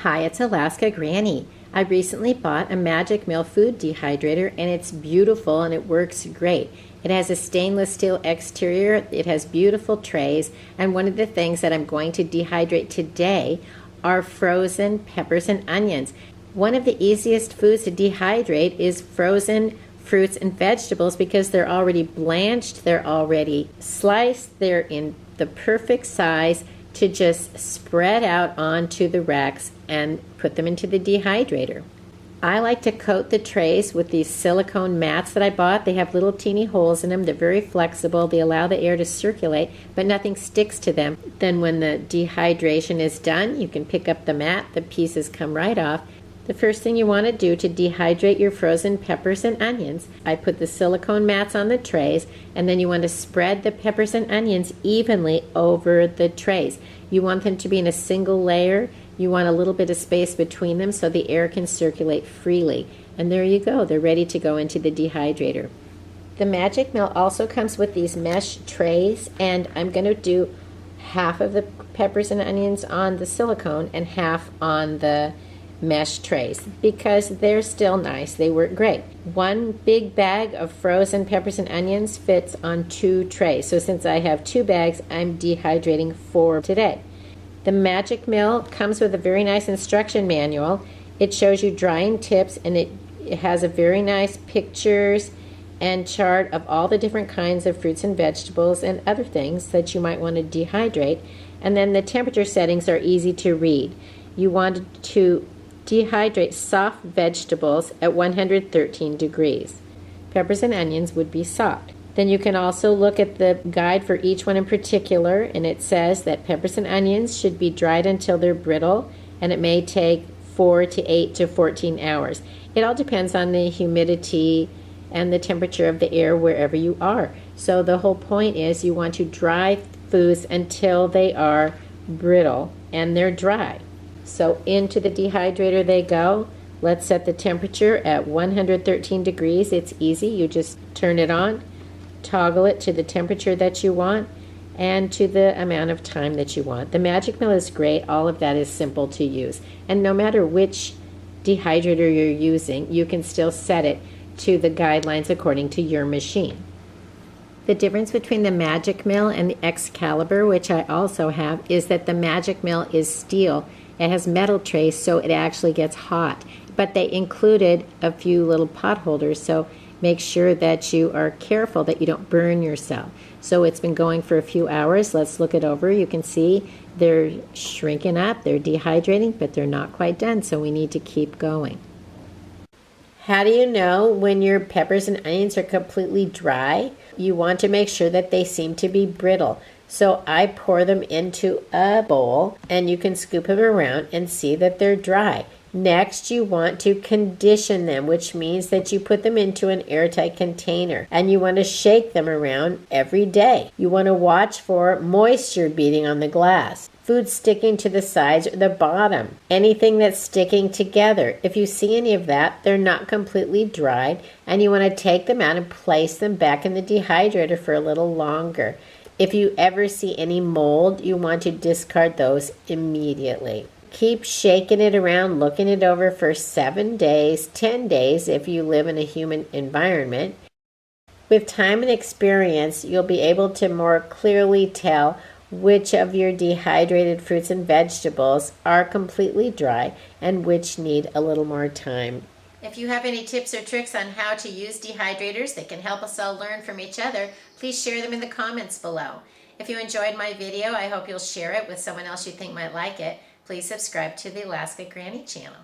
Hi, it's Alaska Granny. I recently bought a Magic Mill Food Dehydrator and it's beautiful and it works great. It has a stainless steel exterior, it has beautiful trays, and one of the things that I'm going to dehydrate today are frozen peppers and onions. One of the easiest foods to dehydrate is frozen fruits and vegetables because they're already blanched, they're already sliced, they're in the perfect size to just spread out onto the racks and put them into the dehydrator. I like to coat the trays with these silicone mats that I bought. They have little teeny holes in them. They're very flexible. They allow the air to circulate, but nothing sticks to them. Then when the dehydration is done, you can pick up the mat. The pieces come right off. The first thing you want to do to dehydrate your frozen peppers and onions, I put the silicone mats on the trays, and then you want to spread the peppers and onions evenly over the trays. You want them to be in a single layer. You want a little bit of space between them so the air can circulate freely. And there you go. They're ready to go into the dehydrator. The Magic Mill also comes with these mesh trays, and I'm going to do half of the peppers and onions on the silicone and half on the mesh trays because they're still nice. They work great. One big bag of frozen peppers and onions fits on 2 trays. So since I have 2 bags, I'm dehydrating 4 today. The Magic Mill comes with a very nice instruction manual. It shows you drying tips, and it has a very nice pictures and chart of all the different kinds of fruits and vegetables and other things that you might want to dehydrate. And then the temperature settings are easy to read. You want to dehydrate soft vegetables at 113 degrees. Peppers and onions would be soft. Then you can also look at the guide for each one in particular, and it says that peppers and onions should be dried until they're brittle, and it may take 4 to 8 to 14 hours. It all depends on the humidity and the temperature of the air wherever you are. So the whole point is you want to dry foods until they are brittle and they're dry. So into the dehydrator they go. Let's set the temperature at 113 degrees. It's easy. You just turn it on, toggle it to the temperature that you want, and to the amount of time that you want. The Magic Mill is great. All of that is simple to use. And no matter which dehydrator you're using, you can still set it to the guidelines according to your machine. The difference between the Magic Mill and the Excalibur, which I also have, is that the Magic Mill is steel. It has metal trays, so it actually gets hot. But they included a few little pot holders, so make sure that you are careful that you don't burn yourself. So it's been going for a few hours. Let's look it over. You can see they're shrinking up, they're dehydrating, but they're not quite done, so we need to keep going. How do you know when your peppers and onions are completely dry? You want to make sure that they seem to be brittle. So I pour them into a bowl, and you can scoop them around and see that they're dry. Next, you want to condition them, which means that you put them into an airtight container, and you want to shake them around every day. You want to watch for moisture beading on the glass, food sticking to the sides or the bottom, anything that's sticking together. If you see any of that, they're not completely dried, and you want to take them out and place them back in the dehydrator for a little longer. If you ever see any mold, you want to discard those immediately. Keep shaking it around, looking it over for 7 days, 10 days if you live in a humid environment. With time and experience, you'll be able to more clearly tell which of your dehydrated fruits and vegetables are completely dry and which need a little more time. If you have any tips or tricks on how to use dehydrators that can help us all learn from each other, please share them in the comments below. If you enjoyed my video, I hope you'll share it with someone else you think might like it. Please subscribe to the Alaska Granny channel.